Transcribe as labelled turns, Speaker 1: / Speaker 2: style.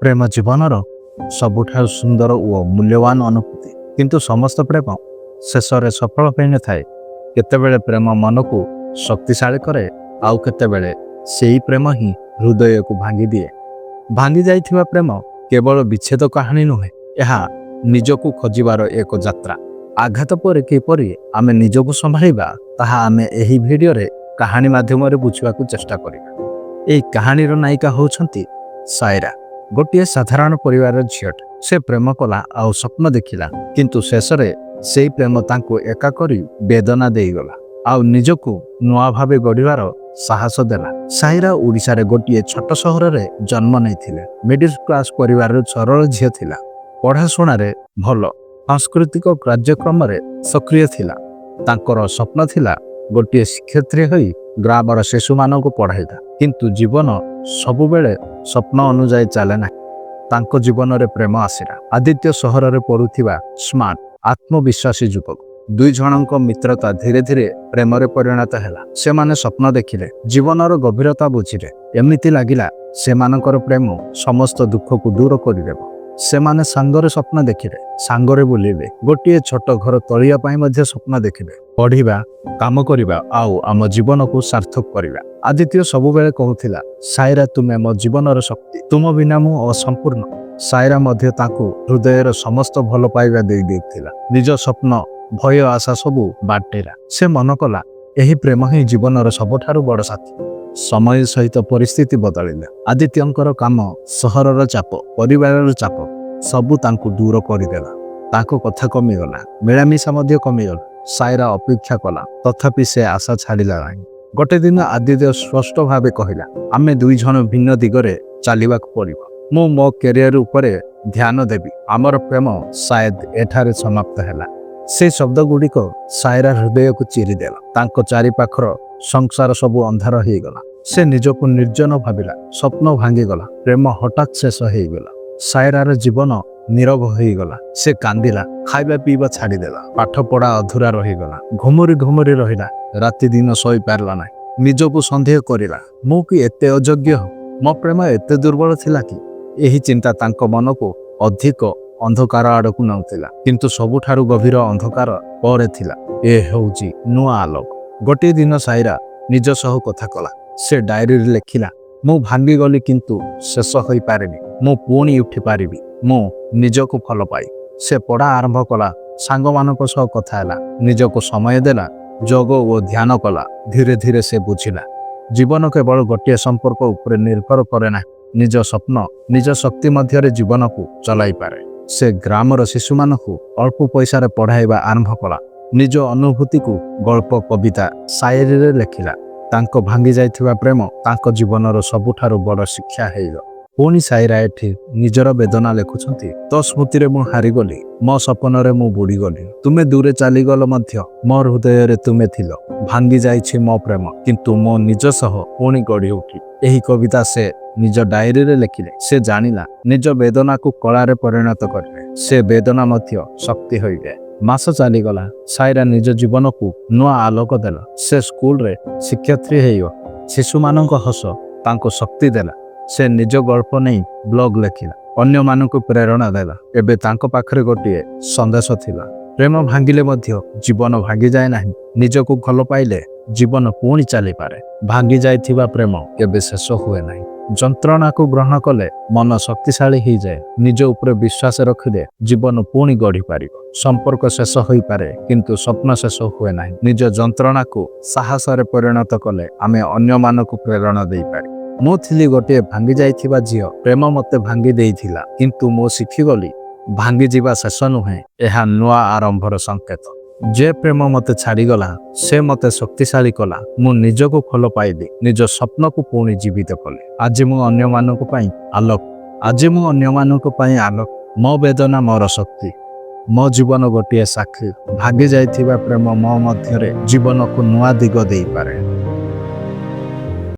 Speaker 1: प्रेम जीवनर सबुठारु सुंदर और मूल्यवान अनुभूति किंतु समस्त प्रेम शेष में सफल हो न थाए। केतेबेले प्रेम मन को शक्तिशाली करे आउ केतेबेले सेही प्रेम ही हृदय को भांगी दिए। भांगी जाइथिबा प्रेम केवल विच्छेद कहानी नुहे, यह निजको खोजिबार एक यात्रा। आघात पर किपरि आमे निजको संभाळिबा ताहा आमे एही भिडियो रे कहानी माध्यम रे बुझिबाकू चेष्टा करिबा। एही कहानीर नायिका होउछंती सायरा। गोटे साधारण परिवार झीट से प्रेम कला आउ स्वप्न देखिला, किंतु शेष रे सेही प्रेम तांको एका करी वेदना देईगला आउ निजको नुआ भावे गढ़िबार साहस देला। सायरा ओडिशा रे गोटे छोट सहर रे जन्म नैथिले। मिडिल क्लास परिवार सरल झील थिला। पढ़ाशुणा रे भल, सांस्कृतिक कार्यक्रम रे सक्रिय थिला। तांकर स्वप्न थिला गोटे शिक्षयित्री होई ग्रामर शिशु मानक पढ़ाइता, किंतु जीवन सबुबेले स्वप्न अनुजाई चले ना। तांको जीवन रे प्रेम आसिला। आदित्य सहर रे पढ़ुथिबा स्मार्ट आत्मविश्वासी युवक दुई जनक मित्रता धीरे धीरे प्रेम रे परिणत हैला। से माने स्वप्न देखिले, जीवनर गभीरता बुझिले। एमिति लागिला सेमानकर प्रेम समस्त दुख को दूर करिदेबो। से माने सांगरे स्वप्न देखिले, सांगरे बुलिबे, गोटे छोट घर तलिया पाई मध्ये स्वप्न देखिले। पढ़िबा, काम करिबा आउ आम जीवन को सार्थक करिबा। आदित्य सबुबेले कहूथिला, सायरा तुमे मो जीवनर शक्ति, तुम बिना मु असंपूर्ण। सायरा मध्ये ताकू हृदयर समस्त भल पाइबा देई देथिला। निज स्वप्न भय आशा सबू बाटेला। से मन कला एही प्रेम ही जीवनर सबठारु बड़ साथी। समय सहित परिस्थिति बदलिला। आदित्यंकर काम, सहरर चाप, परिवारर चाप सबू तांकू दूर करिदेला। ताको कथा कमिगला, मिलामिशा मध्ये कमिगला। सायरा अपेक्षा कला, तथापि से आशा छाड़िला नाही। गोटे दिन आदित्य स्पष्ट भावे कहिला, आमे दुई जन भिन्न दिगरे चालिबाक पड़िबो। मु मो कैरियर उपरे ध्यान देबी। आमर प्रेम शायद एठारे समाप्त हैला। से शब्द गुड़िक सायरा हृदय को चिरीदेला। तांको चारि पाखर संसार सबू अंधार हो गला। से निजको निर्जन भाविला। स्वप्न भांगीगला। प्रेम हठात शेष हो गला। सायरार जीवन नीरव हो गला। से कांदिला, खाइबा पीबा छाड़ीदेला। पाठ पढ़ा अधूरा रहीगला। घुमुरी घुमुरी रहिला। राति दिन सही पारला ना। निजको संदेह करिला, मु कि एते अयोग्य, मो प्रेम एते दुर्बल थिला कि? एही चिंता तांको मन को अधिक अंधकार आड़कू नौथिला। किंतु सबुठारु गभीर अंधकार परे थिला ए होउची नुआ आलोक। गोटे दिन सायरा निज सह कथा कला। से डायरी रे लेखिला, मु भांगी गली किंतु शेष होई पारेनी। मु पुणी उठी पारिबी। मु निजको फल पाई। से पढ़ा आरंभ कला। सांग मानक सह कथा हैला। निजको समय देला। जोग और ध्यान कला। धीरे धीरे से बुझिला जीवन केवल गोटे संपर्क उपरे निर्भर करे ना, निज स्वप्न निज शक्ति मध्य जीवन को चलाई पारे। से ग्रामर शिशु मानकू अल्प पैसा रे पढ़ाइबा आरंभ कला। निज अनुभूति को गल्प, कविता, शायरी रे लेखिला। तांको भांगी जाइथिबा प्रेम तांको जीवनर सबुठारु बड़ शिक्षा हेइलो। पुणी सायरा एठी निजर वेदना लेखुछंती, तो स्मृति रे मु हारिगली, मो सपन रे मु बुड़ी गली। तुमे दूरे चालीगल मध्य मो हृदय रे तुमे थिलो। भांगी जाइछि मो प्रेम, किंतु मो निज सह पुणी गढ़ी उठी। एही कविता से निज डायरी रे लेखिले। से जानिला निज वेदना को कला रे परिणत करिले। से वेदना मध्य शक्ति होई गए। मास चालीगला। सायरा निज जीवन को नुआ आलोक देला। से स्कूल रे शिक्षयित्री हेइयो। शिशु मानक हस तांको शक्ति देला। से निज गल्प नहीं ब्लॉग लेखिला। अन्य मानक प्रेरणा देला। एबे तांको पाखरे गोटे संदेश थिला, प्रेम भांगिले मध्य जीवन भांगी जाए नाही। निजको भल पाइले जीवन पुणी चली पारे। भांगी जाइथिबा प्रेम केबे शेष हुए नाही। जंत्रणा को ग्रहण कले मन शक्तिशाली हो जाए। निज उपरे विश्वास रखिले जीवन पुणी गढ़ी पारिबो। संपर्क शेष होई पारे, किंतु स्वप्न शेष हुए नाही। निज जंत्रणा को साहस रे परिणत कले आमे अन्य मानक प्रेरणा देई पारि। मु थिली गोटे भांगी जाइथिबा झियो। प्रेम मते भांगी देइथिला, किंतु मु शिखिगली भांगी जीवा शेष नुहे, एहा नुआ आरंभर संकेत। जे प्रेम मते छाड़ीगला से मते शक्तिशाली कला। मु निजको फल पाइली। निज स्वप्न को पुणी जीवित कले। आज मु अन्य मानक पई आलोक। आज मु अन्य मानक पई आलोक। मो वेदना मोर शक्ति। मो जीवन गोटे साक्षी। भागी जाइथिबा प्रेम मो मध्यरे जीवन को नुआ दिग देई पारे।